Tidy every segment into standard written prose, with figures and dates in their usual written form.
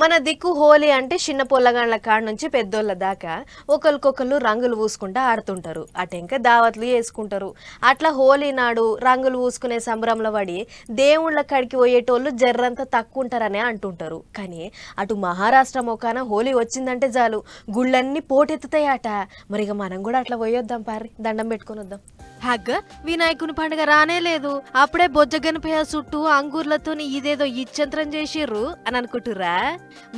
మన దిక్కు హోలీ అంటే చిన్న పొల్లగాండ్ల కాడ నుంచి పెద్దోళ్ళ దాకా ఒకరికొకళ్ళు రంగులు పూసుకుంటూ ఆడుతుంటారు. అటెంక దావత్లు చేసుకుంటారు. అట్లా హోలీ నాడు రంగులు పూసుకునే సంబరంలో పడి దేవుళ్ళ కాడికి పోయేటోళ్ళు జర్రంతా తక్కువ ఉంటారనే అంటుంటారు. కానీ అటు మహారాష్ట్ర మొకాన హోలీ వచ్చిందంటే చాలు గుళ్ళన్నీ పోటెత్తుతాయట. మరిగా మనం కూడా అట్లా పోయొద్దాం పారి, దండం పెట్టుకొని వద్దాం. హగ్గ వినాయకుని పండుగ రానే లేదు, అప్పుడే బొజ్జ గణపయ్య చుట్టూ అంగూర్లతో ఇదేదో ఇచ్చంత్రం చేసిర్రు అని అనుకుంటురా?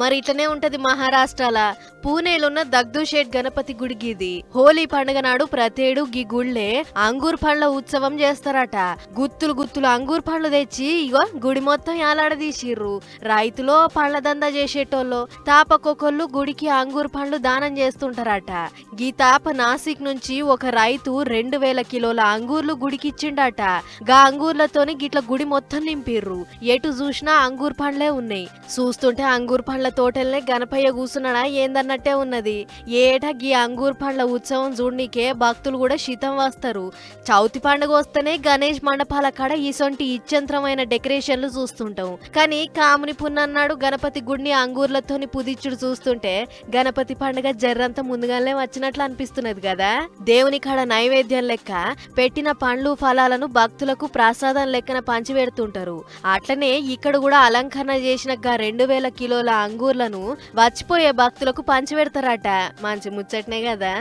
మరి ఇట్లనే ఉంటది మహారాష్ట్రాల పూణేలున్న దగ్ధుషేట్ గణపతి గుడికి. ఇది హోలీ పండుగ నాడు ప్రతేడు గీ గుళ్ళే అంగూర్ పండ్ల ఉత్సవం చేస్తారట. గుత్తులు గుత్తులు అంగూర్ పండ్లు తెచ్చి ఇగో గుడి మొత్తం యాలాడదీసిర్రు. రైతులో పండ్ల దందా చేసేటోళ్ళు తాపకొకళ్ళు గుడికి అంగూర్ పండ్లు దానం చేస్తుంటారట. గీ తాప నాసిక్ నుంచి ఒక రైతు 2000 కిలోల అంగూర్లు గుడికి ఇచ్చిండట. గా అంగూర్లతోని గిట్ల గుడి మొత్తం నింపిర్రు. ఎటు చూసినా అంగూర్ పండ్లే ఉన్నాయి. చూస్తుంటే అంగూర్ పండ్ల తోటల్నే గణపయ్య కూసున్నాడా ఏందన్నట్టే ఉన్నది. ఏటా గీ అంగూర్ పండ్ల ఉత్సవం చూడనీకే భక్తులు కూడా శీతం వస్తారు. చౌతి పండుగ వస్తేనే గణేష్ మండపాల కాడ ఇసొంటి ఇచ్చంత్రమైన డెకరేషన్లు చూస్తుంటాం. కానీ కాముని పున్నన్నాడు గణపతి గుడిని అంగూర్లతోని పుదిచ్చుడు చూస్తుంటే గణపతి పండుగ జర్రంతా ముందుగానే వచ్చినట్లు అనిపిస్తున్నది కదా. దేవుని కాడ నైవేద్యం లెక్క పెట్టిన పండ్లు ఫలాలను భక్తులకు ప్రసాదం లెక్కన పంచిపెడుతుంటారు. అట్లనే ఇక్కడ కూడా అలంకరణ చేసిన 2000 కిలోల అంగూర్లను వచ్చిపోయే భక్తులకు పంచిపెడతారట. మంచి ముచ్చట్నే కదా.